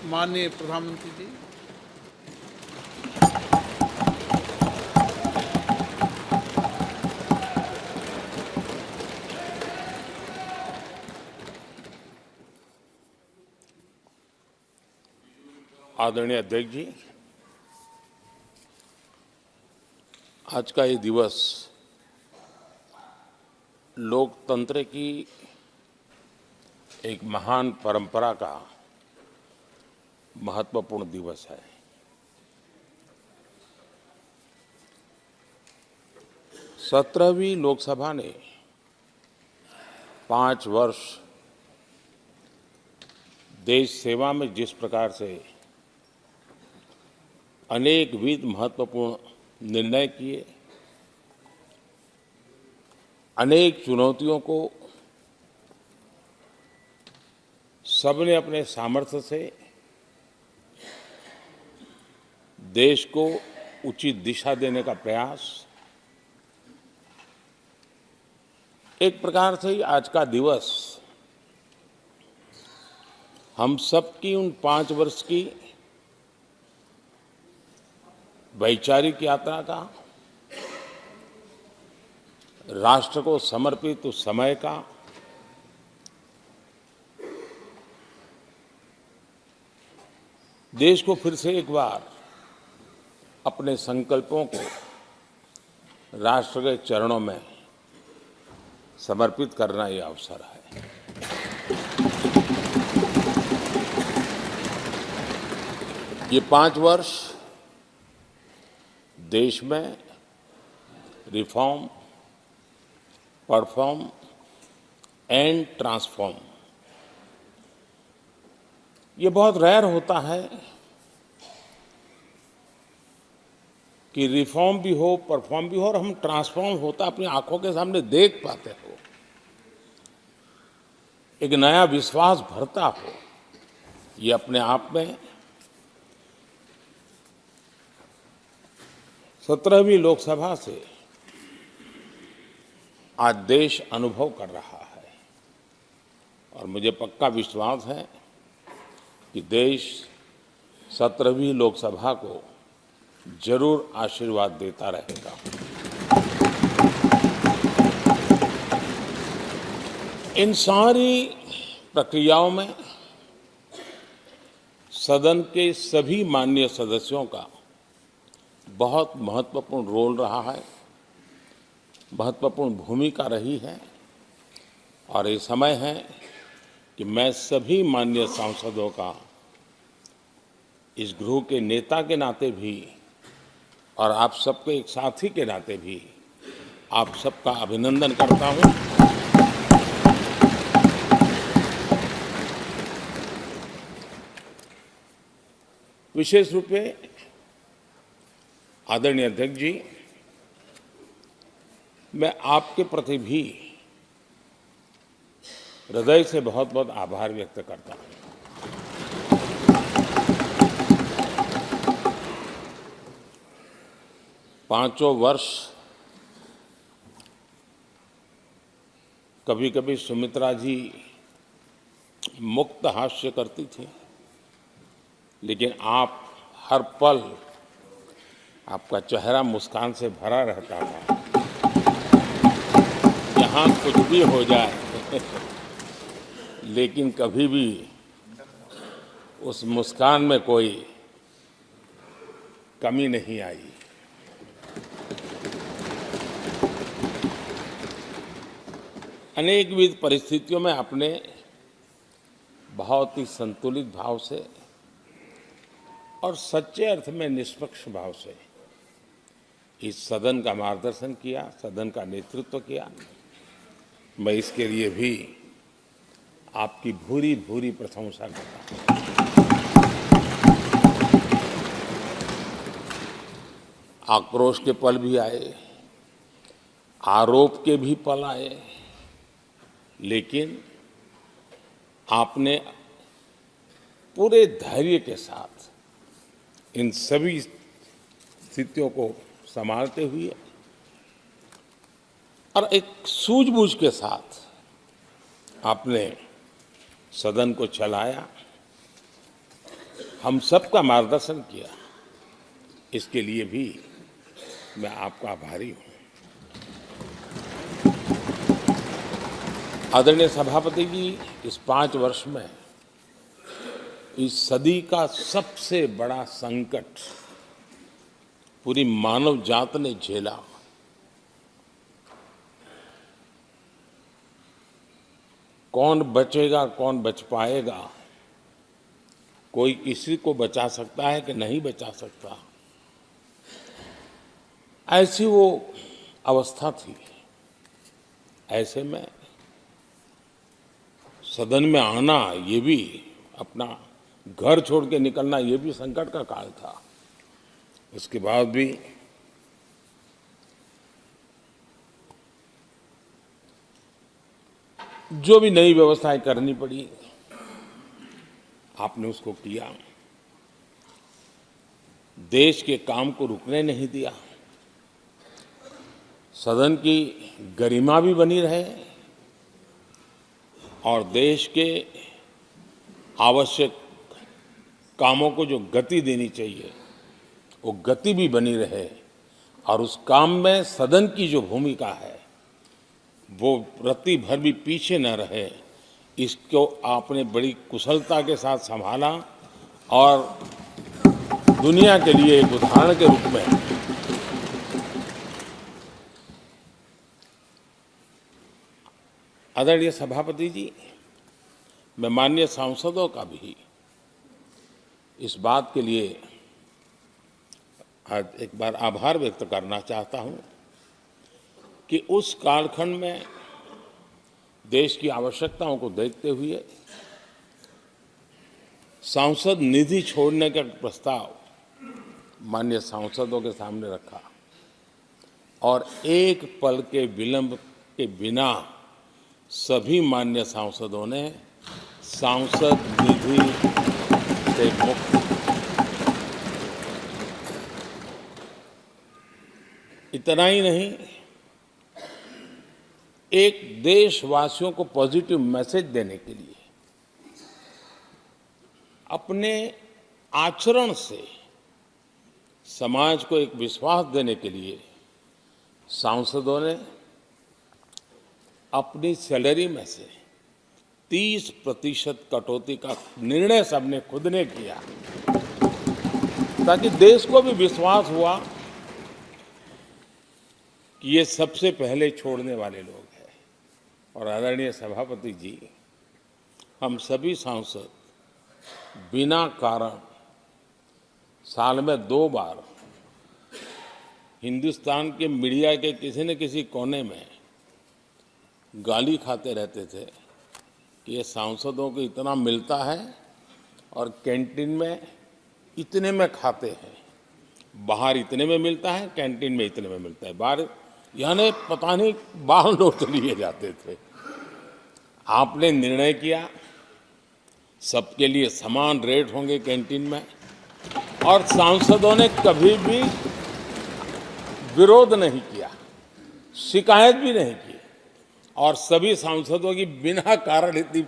माननीय प्रधानमंत्री जी, आदरणीय अध्यक्ष जी, आज का ये दिवस लोकतंत्र की एक महान परंपरा का महत्वपूर्ण दिवस है। सत्रहवीं लोकसभा ने 5 वर्ष देश सेवा में जिस प्रकार से अनेकविध महत्वपूर्ण निर्णय किए, अनेक चुनौतियों को सबने अपने सामर्थ्य से देश को उचित दिशा देने का प्रयास, एक प्रकार से ही आज का दिवस हम सबकी उन 5 वर्ष की वैचारिक यात्रा का, राष्ट्र को समर्पित उस समय का, देश को फिर से एक बार अपने संकल्पों को राष्ट्र के चरणों में समर्पित करना ये अवसर है। ये 5 वर्ष देश में रिफॉर्म, परफॉर्म एंड ट्रांसफॉर्म, ये बहुत रेयर होता है कि रिफॉर्म भी हो, परफॉर्म भी हो और हम ट्रांसफॉर्म होता अपनी आंखों के सामने देख पाते हो, एक नया विश्वास भरता हो। ये अपने आप में 17वीं लोकसभा से आज देश अनुभव कर रहा है और मुझे पक्का विश्वास है कि देश 17वीं लोकसभा को जरूर आशीर्वाद देता रहेगा। इन सारी प्रक्रियाओं में सदन के सभी माननीय सदस्यों का बहुत महत्वपूर्ण रोल रहा है, महत्वपूर्ण भूमिका रही है और ये समय है कि मैं सभी माननीय सांसदों का इस गृह के नेता के नाते भी और आप सबके एक साथी के नाते भी आप सबका अभिनंदन करता हूं। विशेष रूप से आदरणीय अध्यक्ष जी, मैं आपके प्रति भी हृदय से बहुत बहुत आभार व्यक्त करता हूं। पांचों वर्ष कभी कभी सुमित्रा जी मुक्त हास्य करती थी, लेकिन आप हर पल आपका चेहरा मुस्कान से भरा रहता था। यहाँ कुछ भी हो जाए लेकिन कभी भी उस मुस्कान में कोई कमी नहीं आई। अनेकविध परिस्थितियों में आपने बहुत ही संतुलित भाव से और सच्चे अर्थ में निष्पक्ष भाव से इस सदन का मार्गदर्शन किया, सदन का नेतृत्व किया। मैं इसके लिए भी आपकी भूरी भूरी प्रशंसा करता हूं। आक्रोश के पल भी आए, आरोप के भी पल आए, लेकिन आपने पूरे धैर्य के साथ इन सभी स्थितियों को संभालते हुए और एक सूझबूझ के साथ आपने सदन को चलाया हम सबका मार्गदर्शन किया, इसके लिए भी मैं आपका आभारी हूं। आदरणीय सभापति जी, इस 5 वर्ष में इस सदी का सबसे बड़ा संकट पूरी मानव जात ने झेला। कौन बचेगा, कौन बच पाएगा, कोई किसी को बचा सकता है कि नहीं बचा सकता, ऐसी वो अवस्था थी। ऐसे में सदन में आना, ये भी अपना घर छोड़ के निकलना, ये भी संकट का काल था। उसके बाद भी जो भी नई व्यवस्थाएं करनी पड़ी, आपने उसको किया। देश के काम को रुकने नहीं दिया। सदन की गरिमा भी बनी रहे और देश के आवश्यक कामों को जो गति देनी चाहिए, वो गति भी बनी रहे। और उस काम में सदन की जो भूमिका है, वो रत्ती भर भी पीछे न रहे, इसको आपने बड़ी कुशलता के साथ संभाला और दुनिया के लिए एक उदाहरण के रूप में आदरणीय सभापति जी, मैं माननीय सांसदों का भी इस बात के लिए आज एक बार आभार व्यक्त करना चाहता हूं कि उस कालखंड में देश की आवश्यकताओं को देखते हुए सांसद निधि छोड़ने का प्रस्ताव माननीय सांसदों के सामने रखा और एक पल के विलंब के बिना सभी माननीय सांसदों ने सांसद निधि से मुक्त। इतना ही नहीं, एक देशवासियों को पॉजिटिव मैसेज देने के लिए अपने आचरण से समाज को एक विश्वास देने के लिए सांसदों ने अपनी सैलरी में से 30% कटौती का निर्णय सबने खुद ने किया, ताकि देश को भी विश्वास हुआ कि ये सबसे पहले छोड़ने वाले लोग हैं। और आदरणीय सभापति जी, हम सभी सांसद बिना कारण साल में 2 बार हिंदुस्तान के मीडिया के किसी न किसी कोने में गाली खाते रहते थे कि ये सांसदों को इतना मिलता है और कैंटीन में इतने में खाते हैं, बाहर इतने में मिलता है, कैंटीन में इतने में मिलता है, बाहर यानी पता नहीं बाहर नोट लिए जाते थे। आपने निर्णय किया सबके लिए समान रेट होंगे कैंटीन में, और सांसदों ने कभी भी विरोध नहीं किया, शिकायत भी नहीं की। और सभी सांसदों की बिना कारण इतनी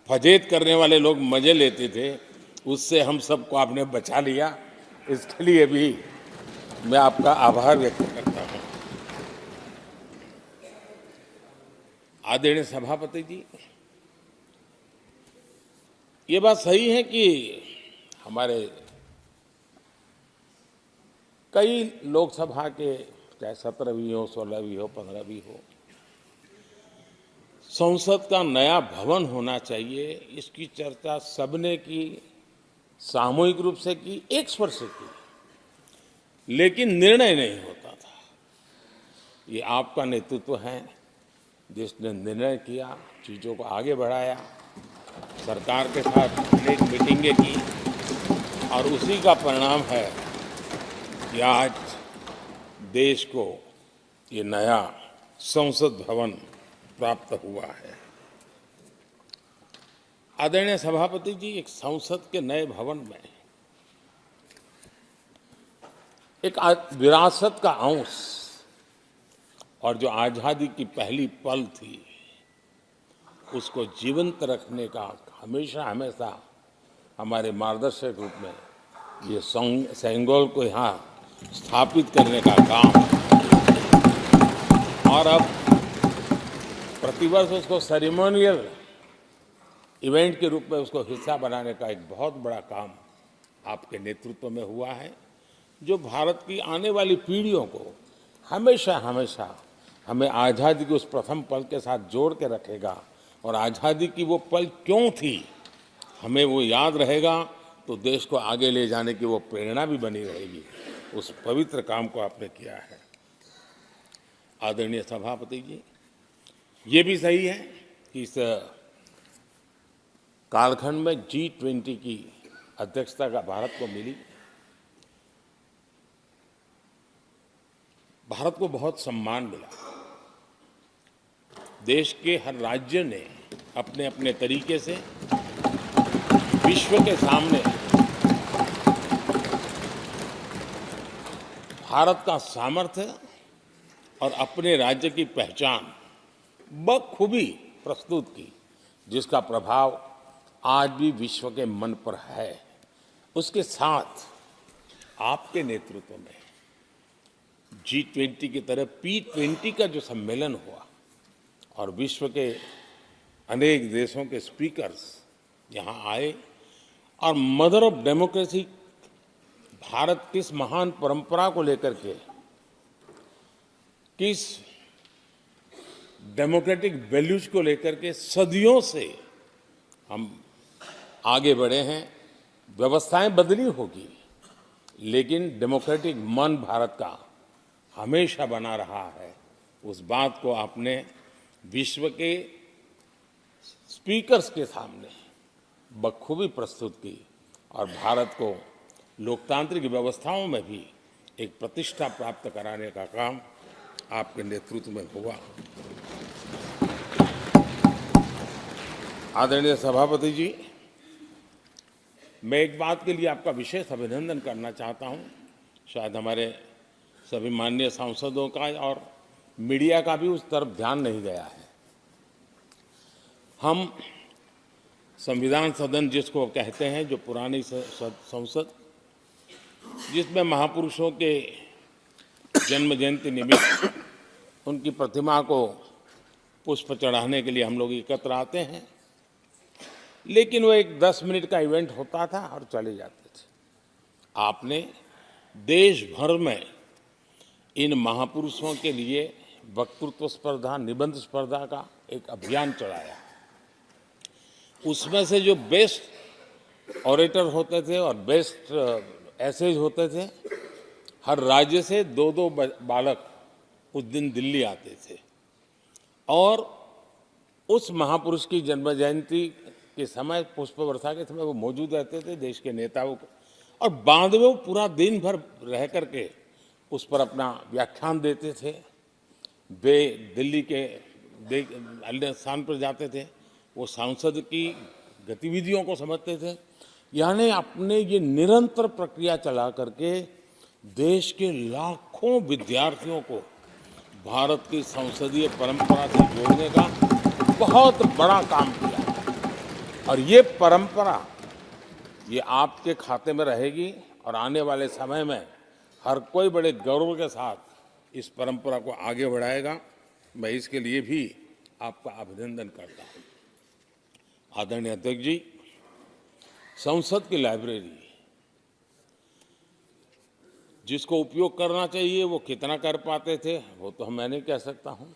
फजेत करने वाले लोग मजे लेते थे, उससे हम सबको आपने बचा लिया। इसके लिए भी मैं आपका आभार व्यक्त करता हूं। आदरणीय सभापति जी, ये बात सही है कि हमारे कई लोकसभा के, चाहे 17वीं हो, 16वीं हो, 15वीं हो, संसद का नया भवन होना चाहिए, इसकी चर्चा सबने की, सामूहिक रूप से की, एक स्वर से की, लेकिन निर्णय नहीं होता था। ये आपका नेतृत्व है जिसने निर्णय किया, चीज़ों को आगे बढ़ाया, सरकार के साथ अनेक मीटिंगें की, और उसी का परिणाम है कि आज देश को ये नया संसद भवन प्राप्त हुआ है। आदरणीय सभापति जी, एक संसद के नए भवन में एक विरासत का अंश और जो आजादी की पहली पल थी, उसको जीवंत रखने का हमेशा हमेशा हमारे मार्गदर्शक रूप में ये सेंगोल को यहाँ स्थापित करने का काम, और अब प्रतिवर्ष उसको सेरेमोनियल इवेंट के रूप में उसको हिस्सा बनाने का एक बहुत बड़ा काम आपके नेतृत्व में हुआ है, जो भारत की आने वाली पीढ़ियों को हमेशा हमेशा हमें आज़ादी के उस प्रथम पल के साथ जोड़ के रखेगा, और आज़ादी की वो पल क्यों थी हमें वो याद रहेगा, तो देश को आगे ले जाने की वो प्रेरणा भी बनी रहेगी। उस पवित्र काम को आपने किया है। आदरणीय सभापति जी, ये भी सही है कि इस कालखंड में G20 की अध्यक्षता का भारत को मिली। भारत को बहुत सम्मान मिला। देश के हर राज्य ने अपने अपने तरीके से विश्व के सामने भारत का सामर्थ्य और अपने राज्य की पहचान बखूबी प्रस्तुत की, जिसका प्रभाव आज भी विश्व के मन पर है। उसके साथ आपके नेतृत्व में G20 की तरह P20 का जो सम्मेलन हुआ और विश्व के अनेक देशों के स्पीकर्स यहाँ आए, और मदर ऑफ डेमोक्रेसी भारत किस महान परंपरा को लेकर के, किस डेमोक्रेटिक वैल्यूज को लेकर के सदियों से हम आगे बढ़े हैं। व्यवस्थाएं बदली होगी, लेकिन डेमोक्रेटिक मन भारत का हमेशा बना रहा है। उस बात को आपने विश्व के स्पीकर्स के सामने बखूबी प्रस्तुत की, और भारत को लोकतांत्रिक व्यवस्थाओं में भी एक प्रतिष्ठा प्राप्त कराने का काम आपके नेतृत्व में हुआ। आदरणीय सभापति जी, मैं एक बात के लिए आपका विशेष अभिनंदन करना चाहता हूं। शायद हमारे सभी माननीय सांसदों का और मीडिया का भी उस तरफ ध्यान नहीं गया है। हम संविधान सदन जिसको कहते हैं, जो पुरानी संसद, जिसमें महापुरुषों के जन्म जयंती निमित्त उनकी प्रतिमा को पुष्प चढ़ाने के लिए हम लोग एकत्र आते हैं, लेकिन वो एक 10 मिनट का इवेंट होता था और चले जाते थे। आपने देश भर में इन महापुरुषों के लिए वक्तृत्व स्पर्धा, निबंध स्पर्धा का एक अभियान चलाया। उसमें से जो बेस्ट ऑरेटर होते थे और बेस्ट एसेज होते थे, हर राज्य से 2-2 बालक उस दिन दिल्ली आते थे, और उस महापुरुष की जन्म जयंती के समय, पुष्प वर्षा के समय वो मौजूद रहते थे, देश के नेताओं को, और बाद में वो पूरा दिन भर रह करके उस पर अपना व्याख्यान देते थे। वे दिल्ली के अन्य स्थान पर जाते थे, वो सांसद की गतिविधियों को समझते थे। यानी अपने ये निरंतर प्रक्रिया चला करके देश के लाखों विद्यार्थियों को भारत की संसदीय परंपरा से जोड़ने का बहुत बड़ा काम किया, और ये परंपरा ये आपके खाते में रहेगी, और आने वाले समय में हर कोई बड़े गौरव के साथ इस परंपरा को आगे बढ़ाएगा। मैं इसके लिए भी आपका अभिनंदन करता हूं। आदरणीय अध्यक्ष जी, संसद की लाइब्रेरी जिसको उपयोग करना चाहिए वो कितना कर पाते थे वो तो मैं नहीं कह सकता हूं,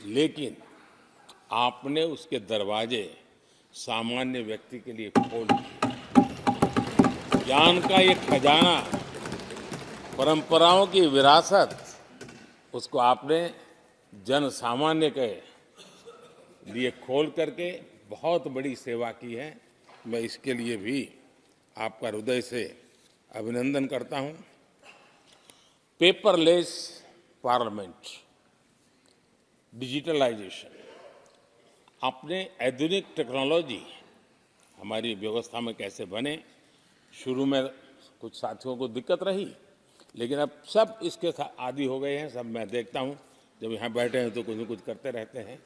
लेकिन आपने उसके दरवाजे सामान्य व्यक्ति के लिए खोल दिए। ज्ञान का ये खजाना, परंपराओं की विरासत, उसको आपने जन सामान्य के लिए खोल करके बहुत बड़ी सेवा की है। मैं इसके लिए भी आपका हृदय से अभिनंदन करता हूं। पेपरलेस पार्लियामेंट, डिजिटलाइजेशन, आपने आधुनिक टेक्नोलॉजी हमारी व्यवस्था में कैसे बने। शुरू में कुछ साथियों को दिक्कत रही, लेकिन अब सब इसके आदी हो गए हैं। सब मैं देखता हूं, जब यहाँ बैठे हैं तो कुछ न कुछ करते रहते हैं।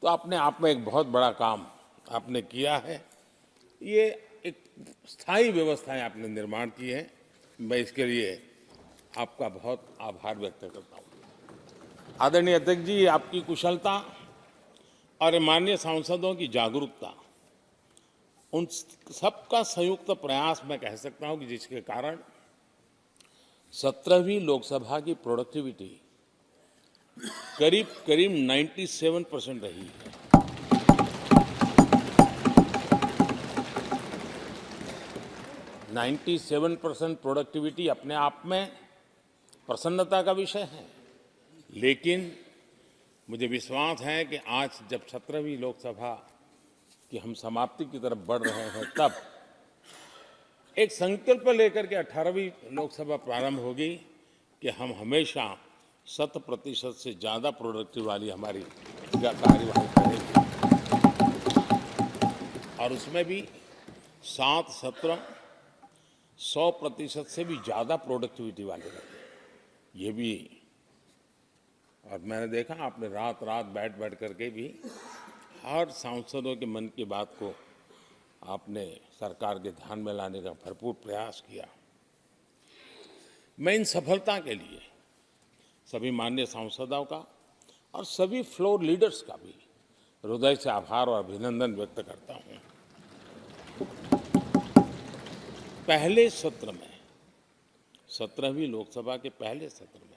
तो अपने आप में एक बहुत बड़ा काम आपने किया है। ये एक स्थायी व्यवस्थाएं आपने निर्माण की है। मैं इसके लिए आपका बहुत आभार व्यक्त करता हूँ। आदरणीय अध्यक्ष जी, आपकी कुशलता और माननीय सांसदों की जागरूकता, उन सबका संयुक्त प्रयास मैं कह सकता हूं कि जिसके कारण 17वीं लोकसभा की प्रोडक्टिविटी करीब करीब 97% रही है। नाइन्टी 97% प्रोडक्टिविटी अपने आप में प्रसन्नता का विषय है, लेकिन मुझे विश्वास है कि आज जब 17वीं लोकसभा की हम समाप्ति की तरफ बढ़ रहे हैं, तब एक संकल्प लेकर के 18वीं लोकसभा प्रारंभ होगी कि हम हमेशा 100% से ज़्यादा प्रोडक्टिव वाली हमारी कार्यवाही करेंगे, और उसमें भी 7 सत्र 100% से भी ज़्यादा प्रोडक्टिविटी वाले रहेंगे। ये भी, और मैंने देखा आपने रात रात बैठ करके भी हर सांसदों के मन की बात को आपने सरकार के ध्यान में लाने का भरपूर प्रयास किया। मैं इन सफलता के लिए सभी माननीय सांसदों का और सभी फ्लोर लीडर्स का भी हृदय से आभार और अभिनंदन व्यक्त करता हूं। पहले सत्र में, 17वीं लोकसभा के पहले सत्र में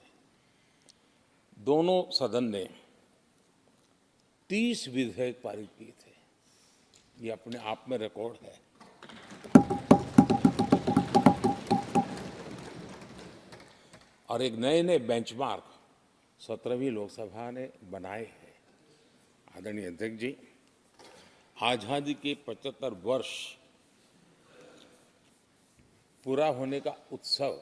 दोनों सदन ने 30 विधेयक पारित किए थे। ये अपने आप में रिकॉर्ड है। और एक नए नए बेंचमार्क 17वीं लोकसभा ने बनाए हैं। आदरणीय अध्यक्ष जी, आजादी के 75 वर्ष पूरा होने का उत्सव,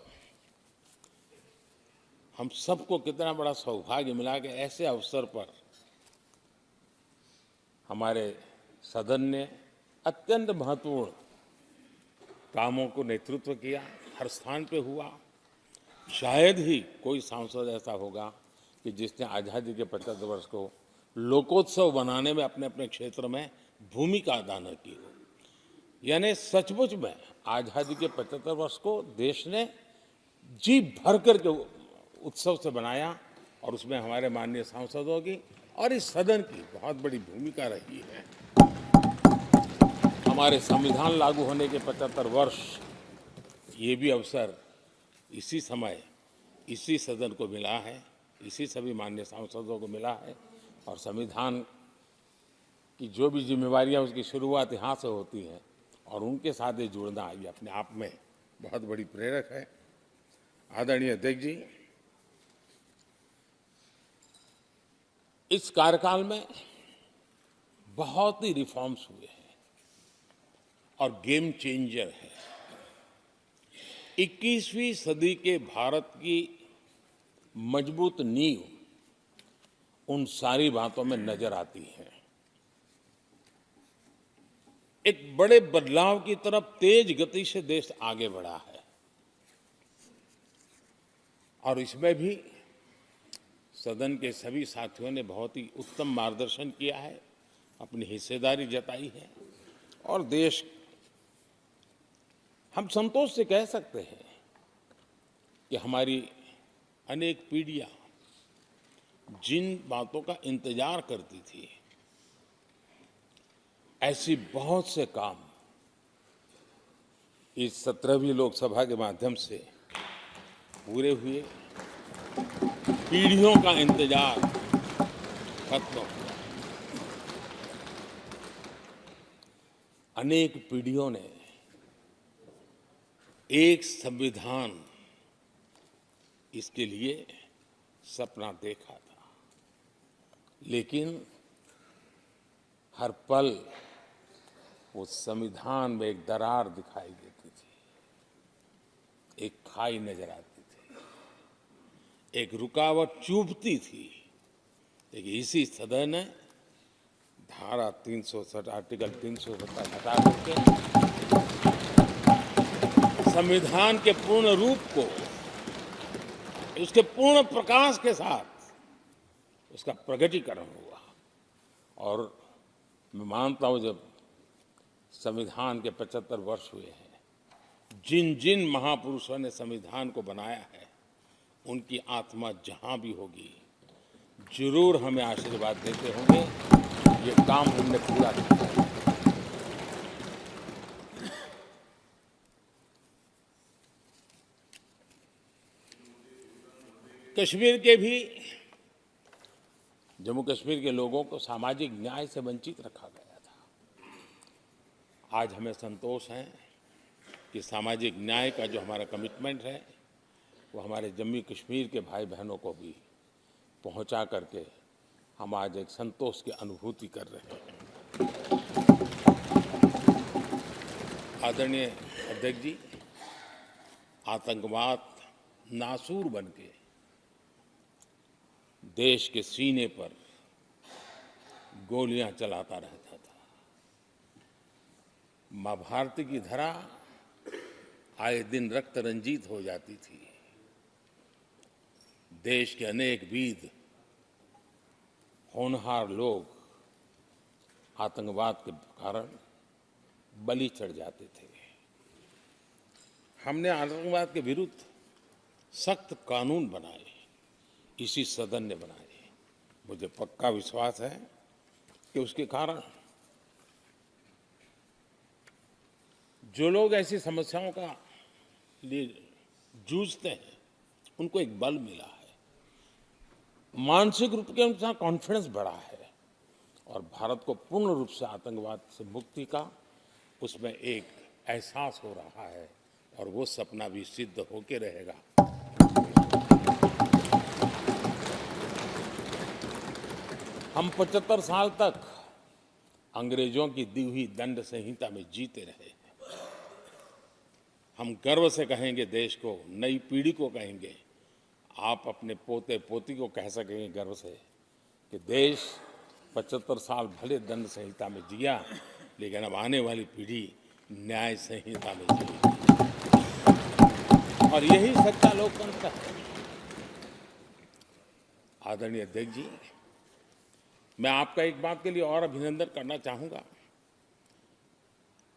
हम सबको कितना बड़ा सौभाग्य मिला कि ऐसे अवसर पर हमारे सदन ने अत्यंत महत्वपूर्ण कामों को नेतृत्व किया, हर स्थान पे हुआ। शायद ही कोई सांसद ऐसा होगा कि जिसने आज़ादी के 75 वर्ष को लोकोत्सव बनाने में अपने अपने क्षेत्र में भूमिका अदा न की हो। यानी सचमुच में आज़ादी के 75 वर्ष को देश ने जी भर करके उत्सव से बनाया, और उसमें हमारे माननीय सांसदों की और इस सदन की बहुत बड़ी भूमिका रही है। हमारे संविधान लागू होने के 75 वर्ष, ये भी अवसर इसी समय इसी सदन को मिला है, इसी सभी माननीय सांसदों को मिला है। और संविधान की जो भी जिम्मेवारियां, उसकी शुरुआत यहाँ से होती है, और उनके साथ जुड़ना ये अपने आप में बहुत बड़ी प्रेरक है। आदरणीय अध्यक्ष जी, इस कार्यकाल में बहुत ही रिफॉर्म्स हुए हैं और गेम चेंजर है। 21वीं सदी के भारत की मजबूत नींव उन सारी बातों में नजर आती है। एक बड़े बदलाव की तरफ तेज गति से देश आगे बढ़ा है, और इसमें भी सदन के सभी साथियों ने बहुत ही उत्तम मार्गदर्शन किया है, अपनी हिस्सेदारी जताई है, और देश, हम संतोष से कह सकते हैं कि हमारी अनेक पीढ़ियां जिन बातों का इंतजार करती थी, ऐसी बहुत से काम इस 17वीं लोकसभा के माध्यम से पूरे हुए। पीढ़ियों का इंतजार खत्म हुआ। अनेक पीढ़ियों ने एक संविधान, इसके लिए सपना देखा था, लेकिन हर पल उस संविधान में एक दरार दिखाई देती थी, एक खाई नजर आती थी, एक रुकावट चुभती थी। लेकिन इसी सदन ने धारा 360, आर्टिकल 370 हटा करके संविधान के पूर्ण रूप को, उसके पूर्ण प्रकाश के साथ उसका प्रकटीकरण हुआ। और मैं मानता हूं, जब संविधान के 75 वर्ष हुए हैं। जिन जिन महापुरुषों ने संविधान को बनाया है, उनकी आत्मा जहां भी होगी, जरूर हमें आशीर्वाद देते होंगे। ये काम हमने पूरा किया है। कश्मीर के भी, जम्मू कश्मीर के लोगों को सामाजिक न्याय से वंचित रखा गया था। आज हमें संतोष है कि सामाजिक न्याय का जो हमारा कमिटमेंट है, वो हमारे जम्मू कश्मीर के भाई बहनों को भी पहुंचा करके हम आज एक संतोष की अनुभूति कर रहे हैं। आदरणीय अध्यक्ष जी, आतंकवाद नासूर बनके देश के सीने पर गोलियां चलाता रहता था। मां भारती की धरा आए दिन रक्त रंजित हो जाती थी। देश के अनेक वीर होनहार लोग आतंकवाद के कारण बलि चढ़ जाते थे। हमने आतंकवाद के विरुद्ध सख्त कानून बनाए, इसी सदन ने बनाए। मुझे पक्का विश्वास है कि उसके कारण जो लोग ऐसी समस्याओं का लिए जूझते हैं, उनको एक बल मिला है, मानसिक रूप के उनका कॉन्फिडेंस बढ़ा है, और भारत को पूर्ण रूप से आतंकवाद से मुक्ति का उसमें एक एहसास हो रहा है, और वो सपना भी सिद्ध होके रहेगा। हम 75 साल तक अंग्रेजों की दी हुई दंड संहिता में जीते रहे। हम गर्व से कहेंगे देश को, नई पीढ़ी को कहेंगे, आप अपने पोते पोती को कह सकेंगे गर्व से कि देश 75 साल भले दंड संहिता में जिया, लेकिन अब आने वाली पीढ़ी न्याय संहिता में जिएगी। और यही सच्चा लोकतंत्र है। आदरणीय अध्यक्ष जी, मैं आपका एक बात के लिए और अभिनंदन करना चाहूंगा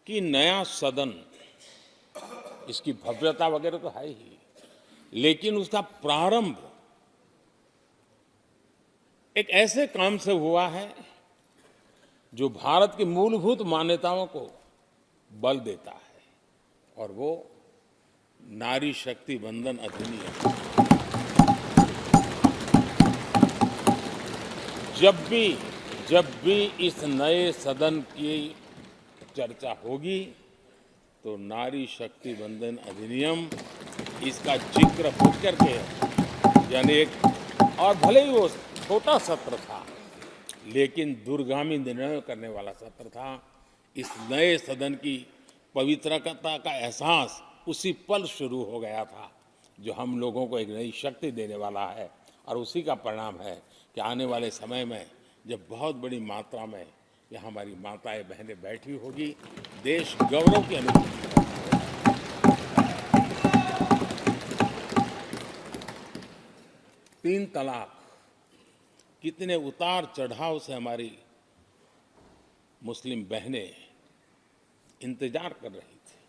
कि नया सदन, इसकी भव्यता वगैरह तो है ही, लेकिन उसका प्रारंभ एक ऐसे काम से हुआ है जो भारत की मूलभूत मान्यताओं को बल देता है, और वो नारी शक्ति वंदन अधिनियम। जब भी इस नए सदन की चर्चा होगी, तो नारी शक्ति वंदन अधिनियम, इसका जिक्र होकर के, यानी एक, और भले ही वो छोटा सत्र था, लेकिन दूरगामी निर्णय करने वाला सत्र था। इस नए सदन की पवित्रता का एहसास उसी पल शुरू हो गया था, जो हम लोगों को एक नई शक्ति देने वाला है, और उसी का परिणाम है कि आने वाले समय में जब बहुत बड़ी मात्रा में यहाँ हमारी माताएं बहनें बैठी होगी, देश गौरव की अनुभूति करेगा। 3 तलाक, कितने उतार चढ़ाव से हमारी मुस्लिम बहनें इंतजार कर रही थी।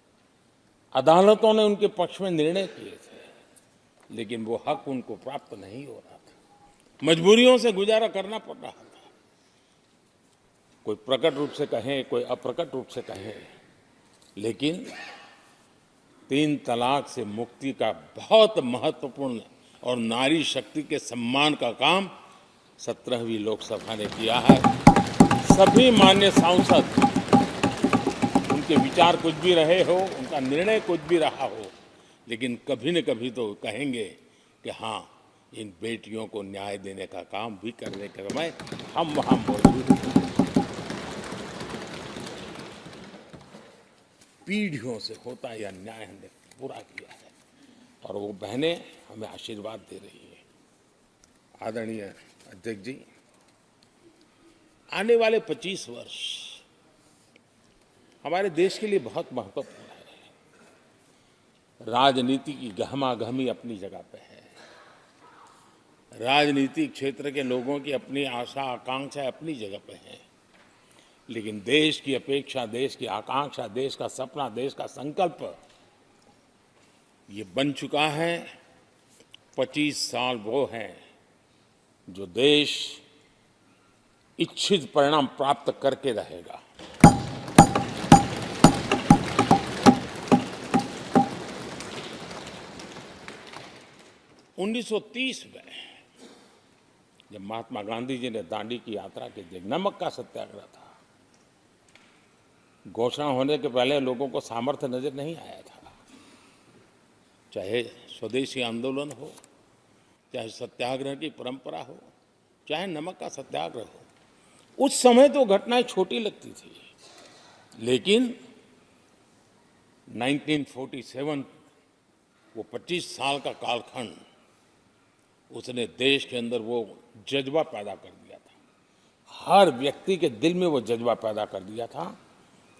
अदालतों ने उनके पक्ष में निर्णय किए थे, लेकिन वो हक उनको प्राप्त नहीं हो रहा था। मजबूरियों से गुजारा करना पड़ रहा था। कोई प्रकट रूप से कहें, कोई अप्रकट रूप से कहें, लेकिन 3 तलाक से मुक्ति का बहुत महत्वपूर्ण और नारी शक्ति के सम्मान का काम 17वीं लोकसभा ने किया है। सभी माननीय सांसद, उनके विचार कुछ भी रहे हो, उनका निर्णय कुछ भी रहा हो, लेकिन कभी न कभी तो कहेंगे कि हाँ, इन बेटियों को न्याय देने का काम भी करने के समय हम वहां मौजूद हैं। पीढ़ियों से होता यह न्याय हमने पूरा किया है, और वो बहनें हमें आशीर्वाद दे रही है। आदरणीय अध्यक्ष जी, आने वाले 25 वर्ष हमारे देश के लिए बहुत महत्वपूर्ण है। राजनीति की गहमागहमी अपनी जगह पे है, राजनीतिक क्षेत्र के लोगों की अपनी आशा आकांक्षा अपनी जगह पे है, लेकिन देश की अपेक्षा, देश की आकांक्षा, देश का सपना, देश का संकल्प ये बन चुका है। 25 साल वो हैं जो देश इच्छित परिणाम प्राप्त करके रहेगा। उन्नीस 1930 में जब महात्मा गांधी जी ने दांडी की यात्रा की थी, नमक का सत्याग्रह था, घोषणा होने के पहले लोगों को सामर्थ्य नजर नहीं आया था। चाहे स्वदेशी आंदोलन हो, चाहे सत्याग्रह की परंपरा हो, चाहे नमक का सत्याग्रह हो, उस समय तो घटनाएं छोटी लगती थी, लेकिन 1947 वो 25 साल का कालखंड, उसने देश के अंदर वो जज्बा पैदा कर दिया था। हर व्यक्ति के दिल में वो जज्बा पैदा कर दिया था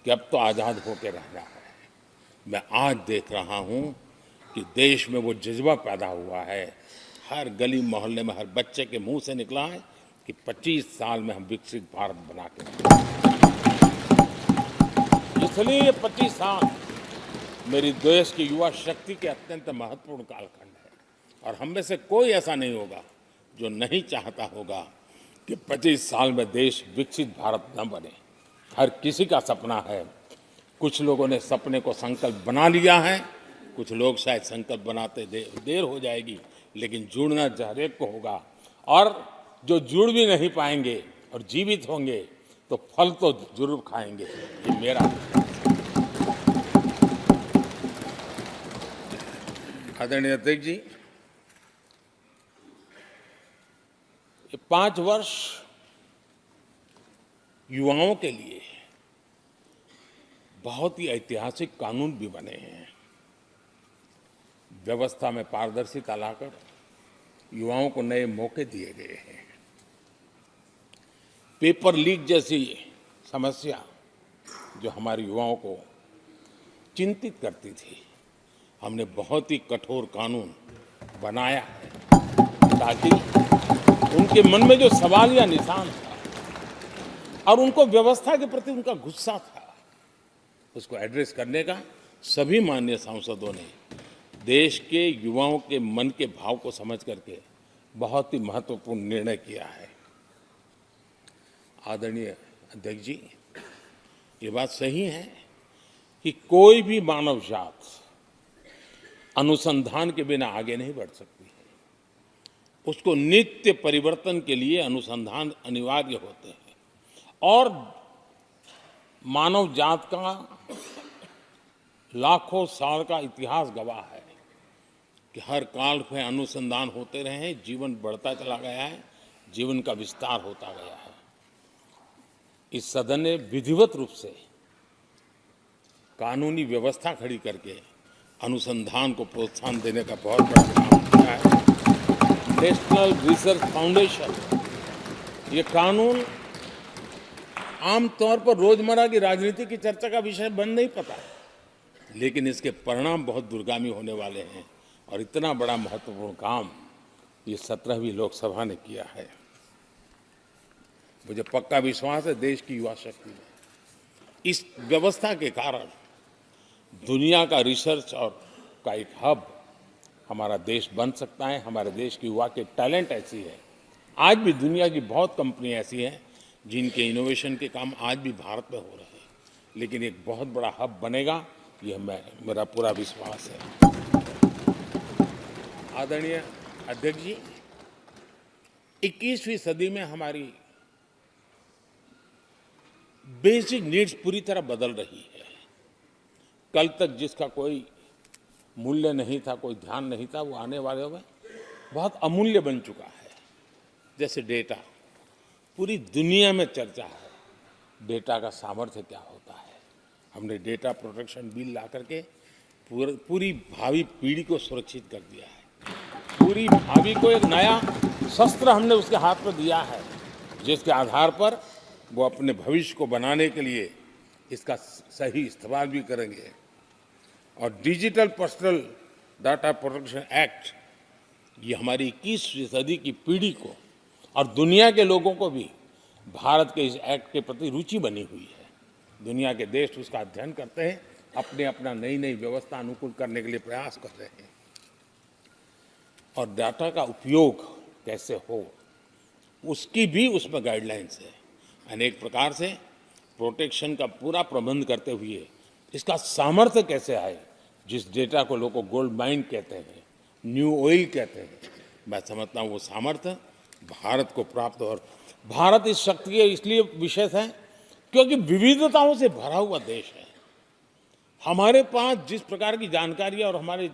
कि अब तो आज़ाद होकर रहना है। मैं आज देख रहा हूं कि देश में वो जज्बा पैदा हुआ है। हर गली मोहल्ले में हर बच्चे के मुंह से निकला है कि 25 साल में हम विकसित भारत बना के रहेंगे। इसलिए ये 25 साल मेरी देश की युवा शक्ति के अत्यंत महत्वपूर्ण कालखंड है, और हम में से कोई ऐसा नहीं होगा जो नहीं चाहता होगा कि 25 साल में देश विकसित भारत न बने। हर किसी का सपना है। कुछ लोगों ने सपने को संकल्प बना लिया है, कुछ लोग शायद संकल्प बनाते देर हो जाएगी, लेकिन जुड़ना हर एक को होगा। और जो जुड़ भी नहीं पाएंगे और जीवित होंगे तो फल तो जरूर खाएंगे। ये मेरा आदरणीय अध्यक्ष जी, ये 5 वर्ष युवाओं के लिए बहुत ही ऐतिहासिक कानून भी बने हैं। व्यवस्था में पारदर्शिता लाकर युवाओं को नए मौके दिए गए हैं। पेपर लीक जैसी समस्या जो हमारे युवाओं को चिंतित करती थी, हमने बहुत ही कठोर कानून बनाया है ताकि उनके मन में जो सवाल या निशान था और उनको व्यवस्था के प्रति उनका गुस्सा था, उसको एड्रेस करने का सभी माननीय सांसदों ने देश के युवाओं के मन के भाव को समझ करके बहुत ही महत्वपूर्ण निर्णय किया है। आदरणीय अध्यक्ष जी, ये बात सही है कि कोई भी मानव जात अनुसंधान के बिना आगे नहीं बढ़ सकती है। उसको नित्य परिवर्तन के लिए अनुसंधान अनिवार्य होते हैं, और मानव जात का लाखों साल का इतिहास गवाह है कि हर काल में अनुसंधान होते रहे हैं, जीवन बढ़ता चला गया है, जीवन का विस्तार होता गया है। इस सदन ने विधिवत रूप से कानूनी व्यवस्था खड़ी करके अनुसंधान को प्रोत्साहन देने का बहुत बड़ा काम किया है। नेशनल रिसर्च फाउंडेशन, ये कानून आमतौर पर रोजमर्रा की राजनीति की चर्चा का विषय बन नहीं पाता, लेकिन इसके परिणाम बहुत दूरगामी होने वाले हैं, और इतना बड़ा महत्वपूर्ण काम ये 17वीं लोकसभा ने किया है। मुझे पक्का विश्वास है देश की युवा शक्ति में इस व्यवस्था के कारण दुनिया का रिसर्च और का एक हब हमारा देश बन सकता है। हमारे देश की युवा के टैलेंट ऐसी है, आज भी दुनिया की बहुत कंपनियां ऐसी हैं जिनके इनोवेशन के काम आज भी भारत में हो रहे हैं, लेकिन एक बहुत बड़ा हब बनेगा, ये मेरा पूरा विश्वास है। आदरणीय अध्यक्ष जी, 21वीं सदी में हमारी बेसिक नीड्स पूरी तरह बदल रही है। कल तक जिसका कोई मूल्य नहीं था, कोई ध्यान नहीं था, वो आने वाले में बहुत अमूल्य बन चुका है। जैसे डेटा, पूरी दुनिया में चर्चा है डेटा का सामर्थ्य क्या होता है। हमने डेटा प्रोटेक्शन बिल ला करके पूरी भावी पीढ़ी को सुरक्षित कर दिया है। पूरी भावी को एक नया शस्त्र हमने उसके हाथ में दिया है, जिसके आधार पर वो अपने भविष्य को बनाने के लिए इसका सही इस्तेमाल भी करेंगे। और digital personal data protection act, ये हमारी 21वीं सदी की पीढ़ी को और दुनिया के लोगों को भी भारत के इस एक्ट के प्रति रुचि बनी हुई है। दुनिया के देश उसका अध्ययन करते हैं, अपने अपना नई नई व्यवस्था अनुकूल करने के लिए प्रयास कर रहे हैं। और डाटा का उपयोग कैसे हो, उसकी भी उसमें गाइडलाइंस है। अनेक प्रकार से प्रोटेक्शन का पूरा प्रबंध करते हुए इसका सामर्थ्य कैसे आए, जिस डेटा को लोगों को गोल्ड माइन कहते हैं, न्यू ऑयल कहते हैं, मैं समझता हूँ वो सामर्थ्य भारत को प्राप्त हो। और भारत इस शक्ति के इसलिए विशेष है क्योंकि विविधताओं से भरा हुआ देश है। हमारे पास जिस प्रकार की जानकारी और हमारे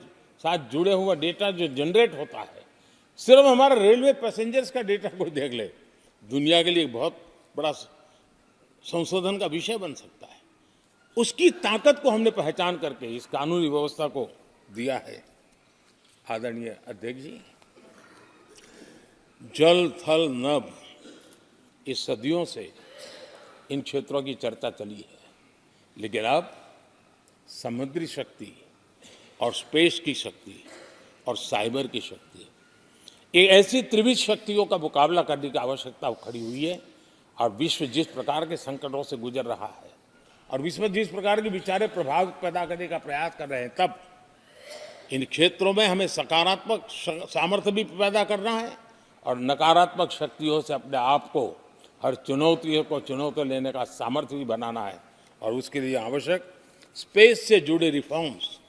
साथ जुड़े हुआ डेटा जो जनरेट होता है, सिर्फ हमारा रेलवे पैसेंजर्स का डेटा कोई देख ले, दुनिया के लिए बहुत बड़ा संशोधन का विषय बन सकता है। उसकी ताकत को हमने पहचान करके इस कानूनी व्यवस्था को दिया है। आदरणीय अध्यक्ष जी, जल थल नभ, इस सदियों से इन क्षेत्रों की चर्चा चली है, लेकिन अब समुद्री शक्ति और स्पेस की शक्ति और साइबर की शक्ति, एक ऐसी त्रिविध शक्तियों का मुकाबला करने की आवश्यकता खड़ी हुई है। और विश्व जिस प्रकार के संकटों से गुजर रहा है और विश्व जिस प्रकार के विचारे प्रभाव पैदा करने का प्रयास कर रहे हैं, तब इन क्षेत्रों में हमें सकारात्मक सामर्थ्य भी पैदा करना है और नकारात्मक शक्तियों से अपने आप को, हर चुनौती को चुनौती लेने का सामर्थ्य भी बनाना है। और उसके लिए आवश्यक स्पेस से जुड़े रिफॉर्म्स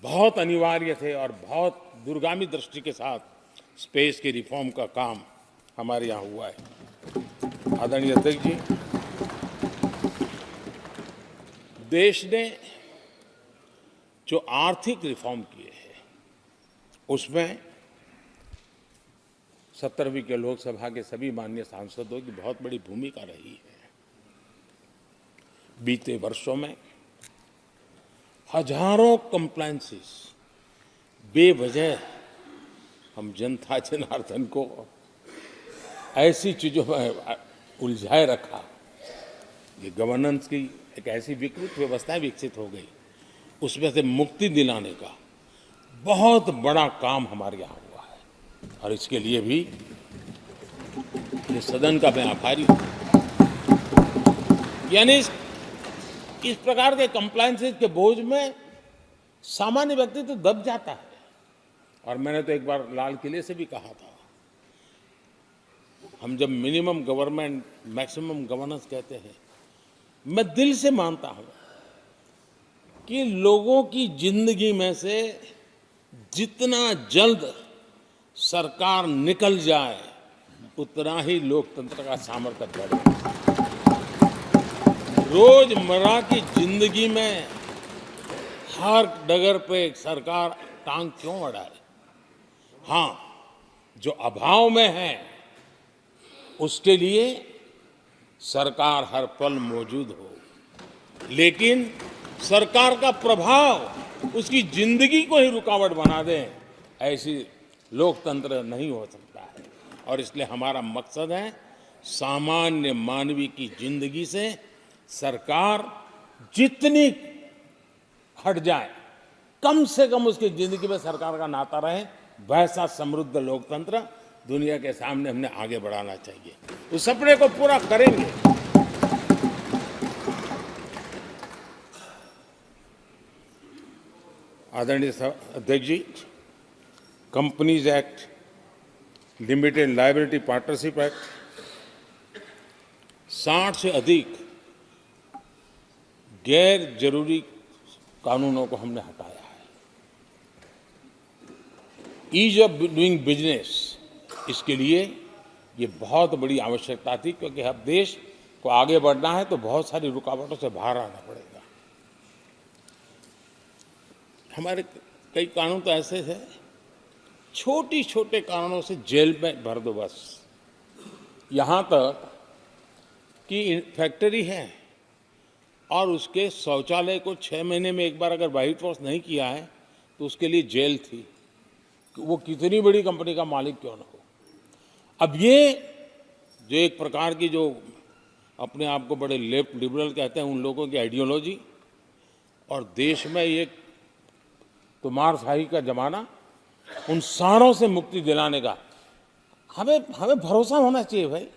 बहुत अनिवार्य थे और बहुत दूरगामी दृष्टि के साथ स्पेस के रिफॉर्म का काम हमारे यहाँ हुआ है। आदरणीय अध्यक्ष जी, देश ने जो आर्थिक रिफॉर्म किए हैं उसमें 17वीं के लोकसभा के सभी माननीय सांसदों की बहुत बड़ी भूमिका रही है। बीते वर्षों में हजारों कंप्लायंसेस बेवजह हम जनता जनार्दन को ऐसी चीजों में उलझाए रखा। ये गवर्नेंस की एक ऐसी विकृत व्यवस्था विकसित हो गई, उसमें से मुक्ति दिलाने का बहुत बड़ा काम हमारे यहाँ हुआ है। और इसके लिए भी ये सदन का मैं आभारी हूँ। यानी इस प्रकार के कंप्लायंसेस के बोझ में सामान्य व्यक्ति तो दब जाता है। और मैंने तो एक बार लाल किले से भी कहा था, हम जब मिनिमम गवर्नमेंट मैक्सिमम गवर्नेंस कहते हैं, मैं दिल से मानता हूं कि लोगों की जिंदगी में से जितना जल्द सरकार निकल जाए उतना ही लोकतंत्र का सामर्थ्य बढ़े। रोजमर्रा की जिंदगी में हर डगर पे सरकार टांग क्यों अड़ाए? हाँ, जो अभाव में है उसके लिए सरकार हर पल मौजूद हो, लेकिन सरकार का प्रभाव उसकी जिंदगी को ही रुकावट बना दे, ऐसी लोकतंत्र नहीं हो सकता है। और इसलिए हमारा मकसद है सामान्य मानवी की जिंदगी से सरकार जितनी हट जाए, कम से कम उसकी जिंदगी में सरकार का नाता रहे, वैसा समृद्ध लोकतंत्र दुनिया के सामने हमने आगे बढ़ाना चाहिए। उस सपने को पूरा करेंगे। आदरणीय अध्यक्ष जी, companies act, limited liability partnership act, 60 से अधिक गैर जरूरी कानूनों को हमने हटाया है। ईज ऑफ डूइंग बिजनेस, इसके लिए ये बहुत बड़ी आवश्यकता थी, क्योंकि अब देश को आगे बढ़ना है तो बहुत सारी रुकावटों से बाहर आना पड़ेगा। हमारे कई कानून तो ऐसे थे, छोटी छोटे कारणों से जेल में भर दो बस। यहाँ तक कि फैक्ट्री है और उसके शौचालय को 6 महीने में एक बार अगर वाइट वॉश नहीं किया है तो उसके लिए जेल थी, वो कितनी बड़ी कंपनी का मालिक क्यों न हो। अब ये जो एक प्रकार की जो अपने आप को बड़े लेफ्ट लिबरल कहते हैं, उन लोगों की आइडियोलॉजी और देश में ये तुमारशाही का जमाना, उन सारों से मुक्ति दिलाने का हमें भरोसा होना चाहिए भाई।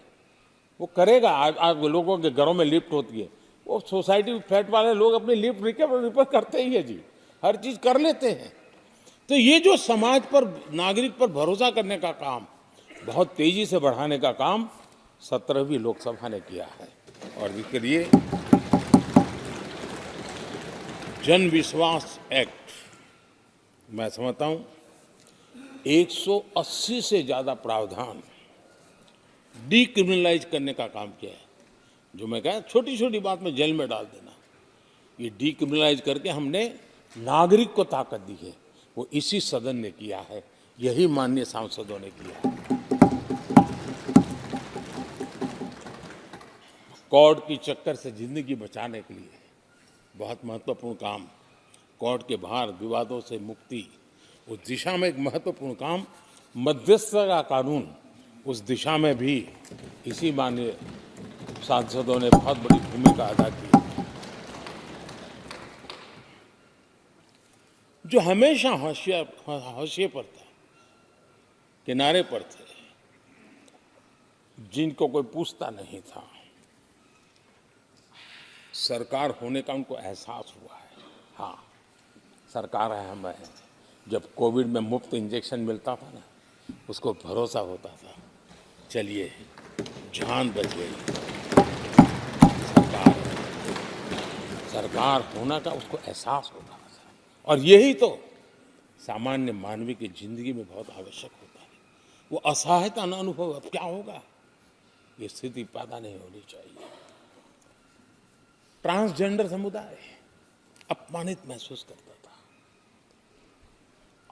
वो करेगा। आज लोगों के घरों में लिफ्ट होती है, वो सोसाइटी फ्लैट वाले लोग अपनी लिफ्ट रिपेयर करते ही है जी, हर चीज कर लेते हैं। तो ये जो समाज पर, नागरिक पर भरोसा करने का काम, बहुत तेजी से बढ़ाने का काम 17वीं लोकसभा ने किया है। और इसके लिए जन विश्वास एक्ट, मैं समझता हूं 180 से ज्यादा प्रावधान डीक्रिमिनलाइज करने का काम किया है। जो मैं कहा छोटी छोटी बात में जेल में डाल देना, ये डीक्रिमिनलाइज करके हमने नागरिक को ताकत दी है। वो इसी सदन ने किया है, यही माननीय सांसदों ने किया है। कोर्ट की चक्कर से जिंदगी बचाने के लिए बहुत महत्वपूर्ण काम, कोर्ट के बाहर विवादों से मुक्ति, उस दिशा में एक महत्वपूर्ण काम, मध्यस्थता का कानून, उस दिशा में भी इसी माननीय सांसदों ने बहुत बड़ी भूमिका अदा की। जो हमेशा हाशिए पर था, किनारे पर थे, जिनको कोई पूछता नहीं था, सरकार होने का उनको एहसास हुआ है। हाँ, सरकार अहम है। जब कोविड में मुफ्त इंजेक्शन मिलता था ना, उसको भरोसा होता था, चलिए जान बच गई, सरकार होना का उसको एहसास होता था। और यही तो सामान्य मानवीय की जिंदगी में बहुत आवश्यक होता है। वो असहायता न अनुभव, अब क्या होगा, ये स्थिति पैदा नहीं होनी चाहिए। ट्रांसजेंडर समुदाय अपमानित महसूस करता था,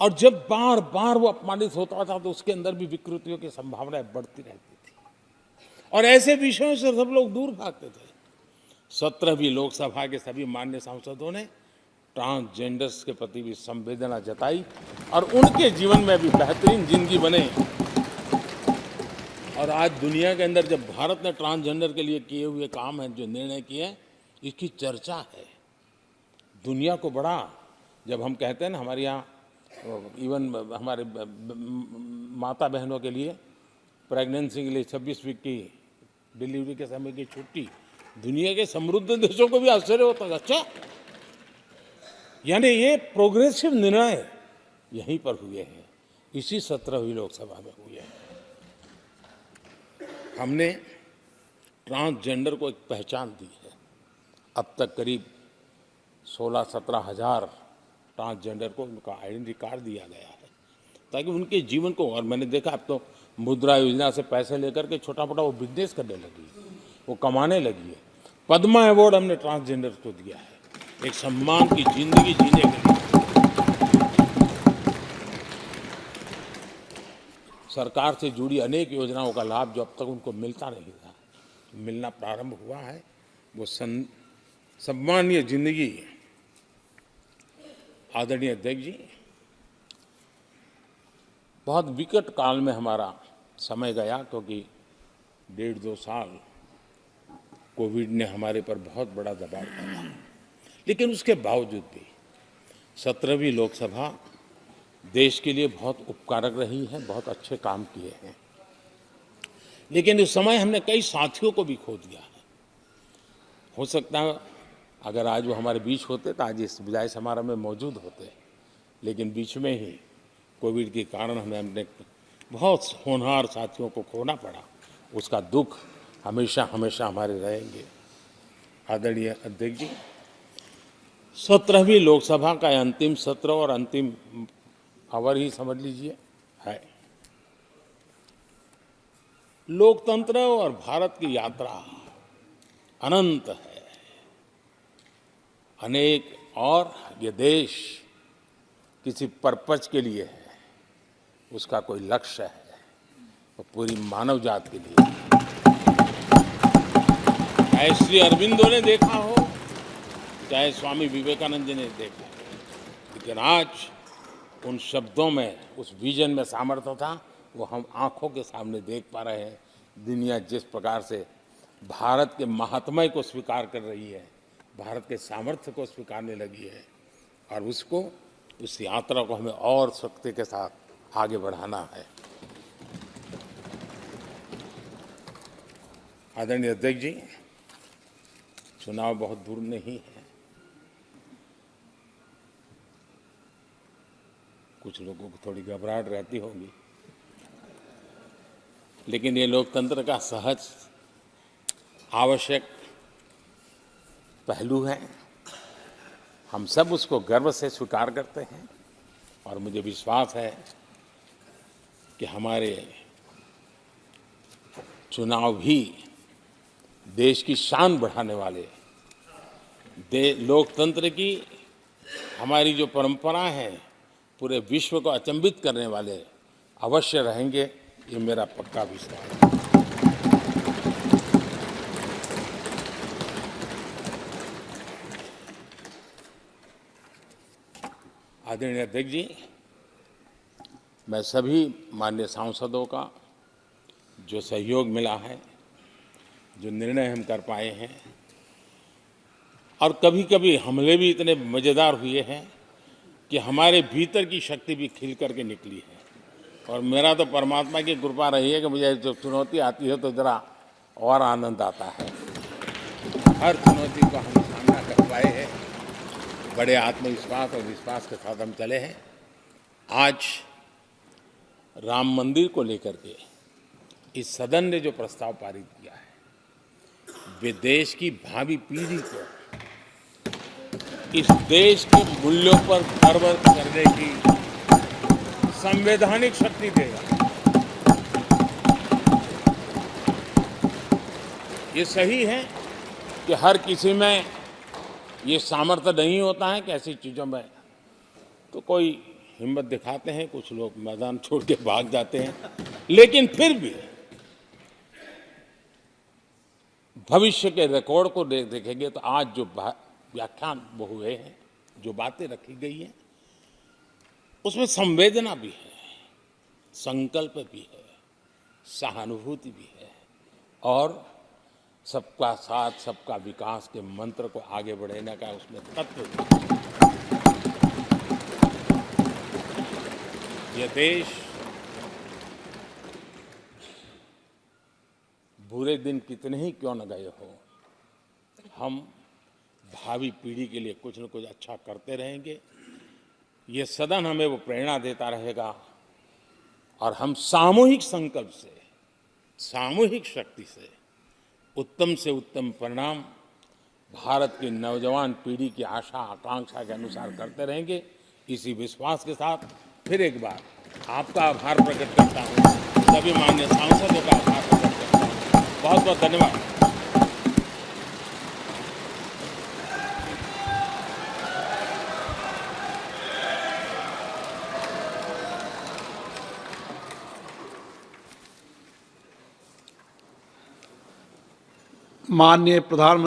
और जब बार बार वो अपमानित होता था तो उसके अंदर भी विकृतियों की संभावनाएं बढ़ती रहती थी, और ऐसे विषयों से सब लोग दूर भागते थे। 17वीं लोकसभा के सभी माननीय सांसदों ने ट्रांसजेंडर्स के प्रति भी संवेदना जताई, और उनके जीवन में भी बेहतरीन जिंदगी बने। और आज दुनिया के अंदर जब भारत ने ट्रांसजेंडर के लिए किए हुए काम है, जो निर्णय किए हैं, इसकी चर्चा है दुनिया को बड़ा। जब हम कहते हैं ना, हमारे यहाँ इवन हमारे माता बहनों के लिए प्रेगनेंसी के लिए 26 वीक की डिलीवरी के समय की छुट्टी, दुनिया के समृद्ध देशों को भी आश्चर्य होता है। अच्छा, यानी ये प्रोग्रेसिव निर्णय यहीं पर हुए हैं, इसी 17वीं लोकसभा में हुए हैं। हमने ट्रांसजेंडर को एक पहचान दी है। अब तक करीब 16-17 हजार ट्रांसजेंडर को उनका आइडेंटिटी कार्ड दिया गया है, ताकि उनके जीवन को, और मैंने देखा अब तो मुद्रा योजना से पैसे लेकर के छोटा मोटा वो बिजनेस करने लगी, वो कमाने लगी है। पद्मा अवार्ड हमने ट्रांसजेंडर को दिया है, एक सम्मान की जिंदगी जीने के लिए। सरकार से जुड़ी अनेक योजनाओं का लाभ जो अब तक उनको मिलता नहीं था, मिलना प्रारंभ हुआ है। वो सम्मानीय जिंदगी। आदरणीय अध्यक्ष जी, बहुत विकट काल में हमारा समय गया, क्योंकि 1.5-2 साल कोविड ने हमारे पर बहुत बड़ा दबाव डाला, लेकिन उसके बावजूद भी 17वीं लोकसभा देश के लिए बहुत उपकारक रही है, बहुत अच्छे काम किए हैं। लेकिन उस समय हमने कई साथियों को भी खो दिया है। हो सकता है अगर आज वो हमारे बीच होते तो आज इस विदाई समारोह में मौजूद होते, लेकिन बीच में ही कोविड के कारण हमें अपने बहुत होनहार साथियों को खोना पड़ा। उसका दुख हमेशा हमेशा हमारे रहेंगे। आदरणीय अध्यक्ष जी, 17वीं लोकसभा का अंतिम सत्र और अंतिम आवर ही समझ लीजिए है। लोकतंत्र और भारत की यात्रा अनंत है, अनेक, और ये देश किसी पर्पज के लिए है, उसका कोई लक्ष्य है, वो पूरी मानव जात के लिए। चाहे श्री अरविंदो ने देखा हो, चाहे स्वामी विवेकानंद जी ने देखा हो, लेकिन आज उन शब्दों में, उस विजन में सामर्थ्य था, वो हम आंखों के सामने देख पा रहे हैं। दुनिया जिस प्रकार से भारत के महात्म्य को स्वीकार कर रही है, भारत के सामर्थ्य को स्वीकारने लगी है, और उसको, उस यात्रा को हमें और शक्ति के साथ आगे बढ़ाना है। आदरणीय अध्यक्ष जी, चुनाव बहुत दूर नहीं है। कुछ लोगों को थोड़ी घबराहट रहती होगी, लेकिन ये लोकतंत्र का सहज आवश्यक पहलू है। हम सब उसको गर्व से स्वीकार करते हैं और मुझे विश्वास है कि हमारे चुनाव भी देश की शान बढ़ाने वाले, लोकतंत्र की हमारी जो परंपरा है पूरे विश्व को अचंभित करने वाले अवश्य रहेंगे, ये मेरा पक्का विश्वास है। आदरणीय अध्यक्ष जी, मैं सभी माननीय सांसदों का जो सहयोग मिला है, जो निर्णय हम कर पाए हैं, और कभी कभी हमले भी इतने मज़ेदार हुए हैं कि हमारे भीतर की शक्ति भी खिल करके निकली है। और मेरा तो परमात्मा की कृपा रही है कि मुझे जब चुनौती आती है तो ज़रा और आनंद आता है। हर चुनौती को हम सामना कर पाए हैं, बड़े आत्मविश्वास और विश्वास के साथ हम चले हैं। आज राम मंदिर को लेकर के इस सदन ने जो प्रस्ताव पारित किया है, वे देश की भावी पीढ़ी को इस देश के मूल्यों पर गर्व करने की संवैधानिक शक्ति देगा। ये सही है कि हर किसी में ये सामर्थ्य नहीं होता है कि ऐसी चीज़ों में तो कोई हिम्मत दिखाते हैं, कुछ लोग मैदान छोड़ के भाग जाते हैं, लेकिन फिर भी भविष्य के रिकॉर्ड को देखेंगे तो आज जो व्याख्यान वो हुए हैं, जो बातें रखी गई हैं, उसमें संवेदना भी है, संकल्प भी है, सहानुभूति भी है और सबका साथ सबका विकास के मंत्र को आगे बढ़ाने का उसमें तत्व भी है। ये देश बुरे दिन कितने ही क्यों न गए हो, हम भावी पीढ़ी के लिए कुछ न कुछ अच्छा करते रहेंगे। ये सदन हमें वो प्रेरणा देता रहेगा और हम सामूहिक संकल्प से, सामूहिक शक्ति से उत्तम परिणाम भारत की नौजवान पीढ़ी की आशा आकांक्षा के अनुसार करते रहेंगे। इसी विश्वास के साथ फिर एक बार आपका आभार प्रकट करता हूँ, सभी माननीय सांसदों का आभार प्रकट करता हूँ। बहुत बहुत धन्यवाद। माननीय प्रधानमंत्री